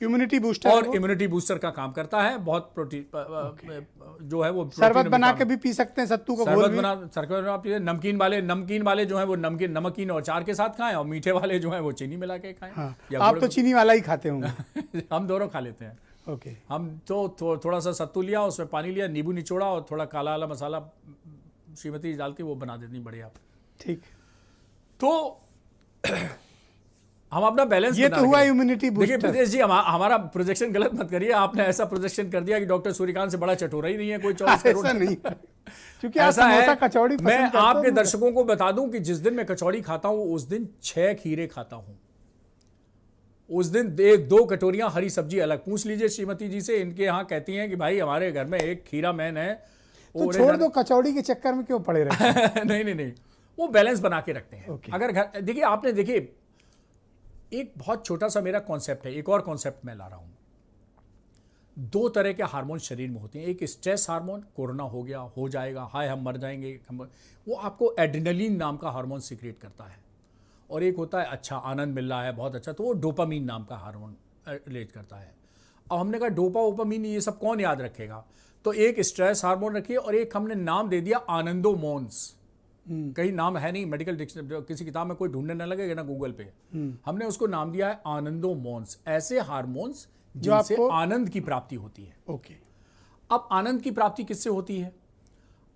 Immunity booster और immunity booster का काम करता है। बहुत प्रोटीन जो है वो शरबत बना के भी पी सकते हैं, सत्तू का घोल भी। शरबत बना पीजिए। नमकीन वाले जो है वो नमकीन और अचार के साथ खाएं, और मीठे वाले जो है वो चीनी मिला के खाएं। हाँ, आप तो चीनी वाला ही खाते होंगे। हम दोनों खा लेते हैं। ओके। हम तो थोड़ा सा सत्तू लिया, उसमें पानी लिया, नींबू निचोड़ा और थोड़ा काला वाला मसाला श्रीमती डाल के वो बना देती बढ़िया। ठीक। तो हम अपना बैलेंस, ये तो हुआ इम्यूनिटी बूस्टर। देखिए प्रदेश जी, हमारा प्रोजेक्शन गलत मत करिए। आपने ऐसा प्रोजेक्शन कर दिया कि डॉक्टर सूर्यकांत से बड़ा चटोरा ही नहीं है कोई 24 करोड़। ऐसा नहीं, क्योंकि ऐसा है। कचौड़ी मैं आपके दर्शकों को बता दूं कि जिस दिन मैं कचौड़ी खाता हूं उस दिन 6 खीरे खाता हूं। उस दिन 2 कटोरियां हरी सब्जी अलग। पूछ लीजिए श्रीमती जी से, इनके यहाँ कहती हैं कि भाई हमारे घर में एक खीरा मैन है। तो छोड़ दो, कचौड़ी के चक्कर में क्यों पड़े रहते? नहीं, वो बैलेंस बना के रखते हैं। अगर घर देखिए, आपने देखिए एक बहुत छोटा सा मेरा कॉन्सेप्ट है, एक और कॉन्सेप्ट मैं ला रहा हूं। 2 तरह के हार्मोन शरीर में होते हैं। एक स्ट्रेस हार्मोन, कोरोना हो गया, हो जाएगा, हाय हम मर जाएंगे, वो आपको एड्रेनलिन नाम का हार्मोन सीक्रेट करता है। और एक होता है अच्छा आनंद मिल रहा है बहुत अच्छा, तो वो डोपामीन नाम का हार्मोन रिलीज करता है। अब हमने कहा डोपामीन ये सब कौन याद रखेगा, तो एक स्ट्रेस हार्मोन रखिए और एक हमने नाम दे दिया आनंदोमोन्स। कहीं नाम है नहीं, मेडिकल डिक्शनरी किसी किताब में कोई ढूंढने न लगेगा ना गूगल पे। हमने उसको नाम दिया है आनंदोमोन्स, ऐसे हार्मोन्स जिनसे आनंद की प्राप्ति होती है। ओके। अब आनंद की प्राप्ति किससे होती है?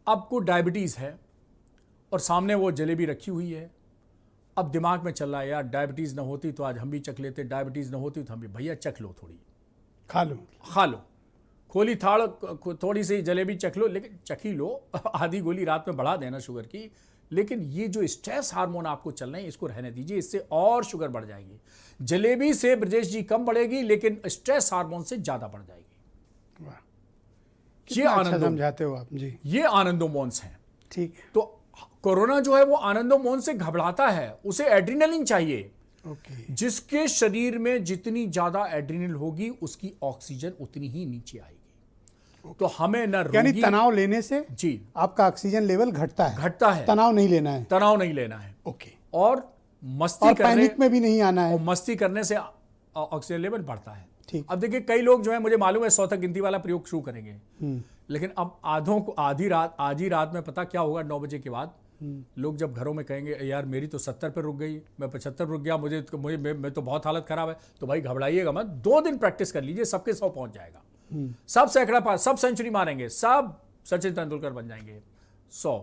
आपको डायबिटीज है और सामने वो जलेबी रखी हुई है। अब दिमाग में चल रहा है यार डायबिटीज ना होती तो आज हम भी चख लेते, डायबिटीज ना होती तो हम भी, भैया चख लो, थोड़ी खा लो, खोली थाड़ थोड़ी सी जलेबी चख लो, लेकिन चखी लो। आधी गोली रात में बढ़ा देना शुगर की, लेकिन ये जो स्ट्रेस हार्मोन आपको चल रहे हैं इसको रहने दीजिए, इससे और शुगर बढ़ जाएगी। जलेबी से ब्रजेश जी कम बढ़ेगी, लेकिन स्ट्रेस हार्मोन से ज्यादा बढ़ जाएगी। ये आनंद समझाते हो आप जी। ये आनंदोमोन्स हैं। ठीक। तो कोरोना जो है वो आनंदोमोन से घबराता है, उसे एड्रेनलिन चाहिए। जिसके शरीर में जितनी ज्यादा एड्रेनल होगी उसकी ऑक्सीजन उतनी ही नीचे आएगी। तो हमें न यानी तनाव लेने से जी आपका ऑक्सीजन लेवल घटता है। तनाव नहीं लेना है। ओके। और मस्ती करने, पैनिक में भी नहीं आना है। और मस्ती करने से ऑक्सीजन लेवल बढ़ता है। ठीक। अब देखिए कई लोग जो है, मुझे मालूम है 100 तक गिनती वाला प्रयोग शुरू करेंगे, लेकिन अब आधों को आज ही रात में पता क्या होगा, 9 बजे के बाद लोग जब घरों में कहेंगे यार मेरी तो 70 पे रुक गई, मैं 75 पे रुक गया, मैं तो बहुत हालत खराब है। तो भाई घबराइएगा मत, 2 दिन प्रैक्टिस कर लीजिए, सबके 100 पहुंच जाएगा। सब सैकड़ा पार, सब सेंचुरी मारेंगे, सब सचिन तेंदुलकर बन जाएंगे। 100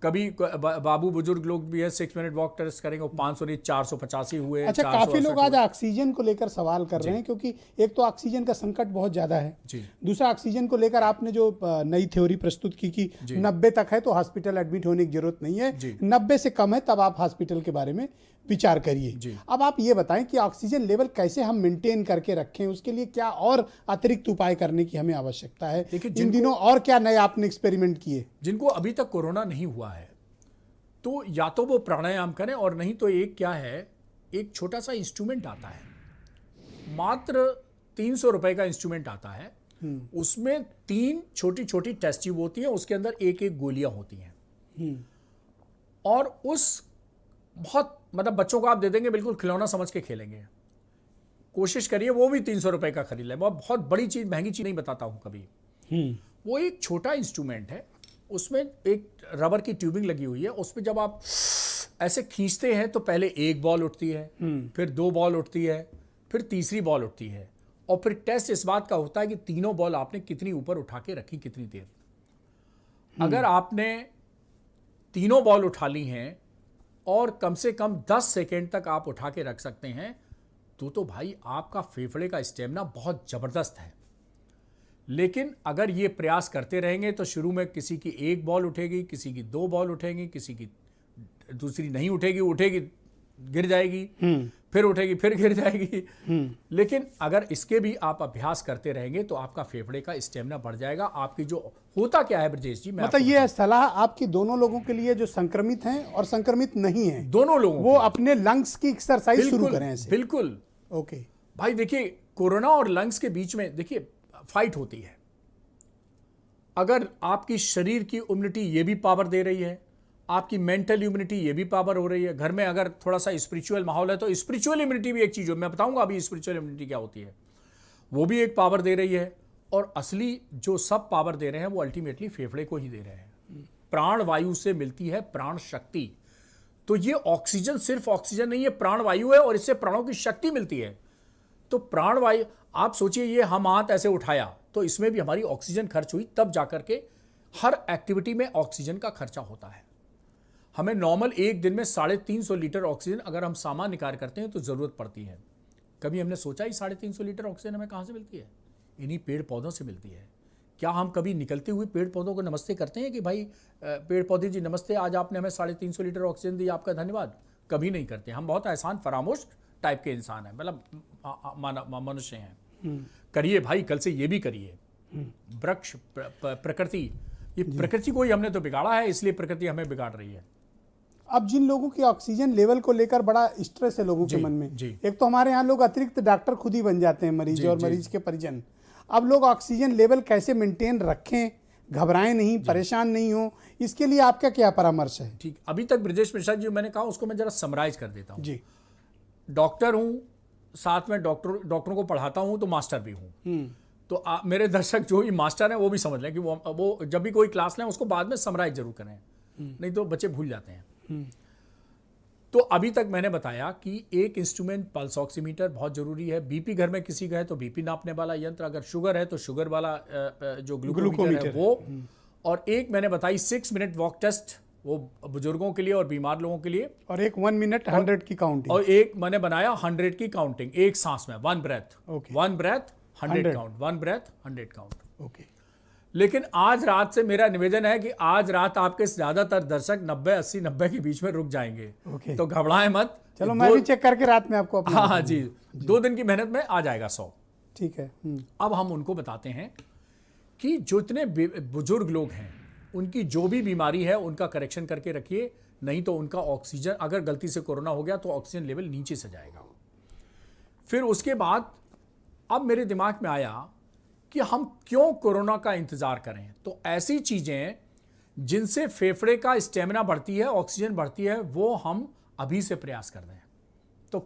कभी बाबू बुजुर्ग लोग भी है 6 मिनट वॉक टेस्ट करेंगे, 500 नहीं 485 हुए। अच्छा, काफी लोग आज ऑक्सीजन को लेकर सवाल कर रहे हैं, क्योंकि एक तो ऑक्सीजन का संकट बहुत ज्यादा है जी। दूसरा ऑक्सीजन को लेकर आपने जो नई थ्योरी प्रस्तुत की कि 90 तक है तो हॉस्पिटल एडमिट होने की जरूरत नहीं है, 90 से कम है तब आप हॉस्पिटल के बारे में विचार करिए। अब आप ये बताएं कि ऑक्सीजन लेवल कैसे हम मेंटेन करके रखें, उसके लिए क्या और अतिरिक्त उपाय करने की हमें आवश्यकता है इन दिनों, और क्या नए आपने एक्सपेरिमेंट किए? जिनको अभी तक कोरोना नहीं हुआ है तो या तो वो प्राणायाम करें, और नहीं तो एक क्या है, एक छोटा सा इंस्ट्रूमेंट आता है, मात्र 300 रुपए का इंस्ट्रूमेंट आता है। उसमें 3 छोटी छोटी टेस्ट ट्यूब होती हैं, उसके अंदर एक गोलियां होती हैं। और उस बहुत मतलब बच्चों को आप दे देंगे, बिल्कुल खिलौना समझ के खेलेंगे। कोशिश करिए, वो भी 300 रुपए का खरीद लें। बहुत बड़ी चीज, महंगी चीज नहीं बताता हूं कभी। वो एक छोटा इंस्ट्रूमेंट है, उसमें एक रबर की ट्यूबिंग लगी हुई है। उसमें जब आप ऐसे खींचते हैं तो पहले 1 बॉल उठती है, फिर 2 बॉल उठती है, फिर तीसरी बॉल उठती है, और फिर टेस्ट इस बात का होता है कि तीनों बॉल आपने कितनी ऊपर उठा के रखी, कितनी देर। अगर आपने तीनों बॉल उठा ली हैं और कम से कम 10 सेकेंड तक आप उठा के रख सकते हैं, तो भाई आपका फेफड़े का स्टेमिना बहुत जबरदस्त है। लेकिन अगर ये प्रयास करते रहेंगे तो शुरू में किसी की 1 बॉल उठेगी, किसी की 2 बॉल उठेगी, किसी की दूसरी नहीं उठेगी गिर जाएगी, फिर उठेगी फिर गिर जाएगी। लेकिन अगर इसके भी आप अभ्यास करते रहेंगे तो आपका फेफड़े का स्टेमिना बढ़ जाएगा। आपकी जो होता क्या है ब्रजेश जी, मतलब ये सलाह आपकी दोनों लोगों के लिए जो संक्रमित हैं और संक्रमित नहीं हैं, दोनों लोगों, वो अपने लंग्स की एक्सरसाइज शुरू करें ऐसे। बिल्कुल। ओके भाई देखिए, कोरोना और लंग्स के बीच में देखिए फाइट होती है। अगर आपकी शरीर की इम्यूनिटी ये भी पावर दे रही है, आपकी मेंटल इम्यूनिटी ये भी पावर हो रही है, घर में अगर थोड़ा सा स्पिरिचुअल माहौल है तो स्पिरिचुअल इम्यूनिटी भी एक चीज है। मैं बताऊंगा अभी स्पिरिचुअल इम्यूनिटी क्या होती है। वो भी एक पावर दे रही है, और असली जो सब पावर दे रहे हैं वो अल्टीमेटली फेफड़े को ही दे रहे हैं। प्राण वायु से मिलती है प्राण शक्ति। तो ये ऑक्सीजन सिर्फ ऑक्सीजन नहीं है, प्राण वायु है, और इससे प्राणों की शक्ति मिलती है। तो प्राण वायु, आप सोचिए, ये हम हाथ ऐसे उठाया तो इसमें भी हमारी ऑक्सीजन खर्च हुई, तब जाकर के हर एक्टिविटी में ऑक्सीजन का खर्चा होता है। हमें नॉर्मल एक दिन में 350 लीटर ऑक्सीजन अगर हम सामान्य कार्य करते हैं तो जरूरत पड़ती है। कभी हमने सोचा ही 350 लीटर ऑक्सीजन हमें कहाँ से मिलती है? इन्हीं पेड़ पौधों से मिलती है। क्या हम कभी निकलते हुए पेड़ पौधों को नमस्ते करते हैं कि भाई पेड़ पौधे जी नमस्ते, आज आपने हमें 350 लीटर ऑक्सीजन दी, आपका धन्यवाद? कभी नहीं करते। हम बहुत एहसान फरामोश टाइप के इंसान हैं, मतलब मनुष्य हैं। करिए भाई, कल से ये भी करिए। वृक्ष, प्रकृति, ये प्रकृति को ही हमने तो बिगाड़ा है, इसलिए प्रकृति हमें बिगाड़ रही है। अब जिन लोगों की ऑक्सीजन लेवल को लेकर बड़ा स्ट्रेस है लोगों के मन में, एक तो हमारे यहाँ लोग अतिरिक्त डॉक्टर खुद ही बन जाते हैं, मरीज और मरीज के परिजन। अब लोग ऑक्सीजन लेवल कैसे मेंटेन रखें, घबराएं नहीं, परेशान नहीं हो, इसके लिए आपका क्या परामर्श है? ठीक, अभी तक ब्रजेश मिश्रा जी मैंने कहा, उसको मैं जरा समराइज कर देता हूँ। जी, डॉक्टर हूँ, साथ में डॉक्टरों को पढ़ाता हूँ, तो मास्टर भी हूँ। तो मेरे दर्शक जो भी मास्टर हैं वो भी समझ लें कि वो जब भी कोई क्लास लें उसको बाद में समराइज जरूर करें, नहीं तो बच्चे भूल जाते हैं। तो अभी तक मैंने बताया कि एक इंस्ट्रूमेंट पल्स ऑक्सीमीटर बहुत जरूरी है। बीपी घर में किसी का है तो बीपी नापने वाला यंत्र, अगर शुगर है तो शुगर वाला जो ग्लूकोमीटर है वो, और एक मैंने बताई 6 मिनट वॉक टेस्ट, वो बुजुर्गों के लिए और बीमार लोगों के लिए, और एक 1 मिनट 100 की काउंटिंग, और एक मैंने बनाया 100 की काउंटिंग, एक सांस में 1 breath, 1 breath 100 count, 1 breath 100 count. Okay. लेकिन आज रात से मेरा निवेदन है कि आज रात आपके ज्यादातर दर्शक 90, 80, 90 के बीच में रुक जाएंगे। तो घबराएं मत। चलो मैं भी चेक करके रात में आपको हाँ जी, 2 दिन की मेहनत में आ जाएगा 100। ठीक है। अब हम उनको बताते हैं कि जो इतने बुजुर्ग लोग हैं उनकी जो भी बीमारी है उनका करेक्शन करके रखिए, नहीं तो उनका ऑक्सीजन, अगर गलती से कोरोना हो गया तो ऑक्सीजन लेवल नीचे से जाएगा। फिर उसके बाद अब मेरे दिमाग में आया कि हम क्यों कोरोना का इंतजार करें। तो ऐसी चीजें जिनसे फेफड़े का स्टेमिना बढ़ती है, ऑक्सीजन बढ़ती है, वो हम अभी से प्रयास कर रहे हैं। तो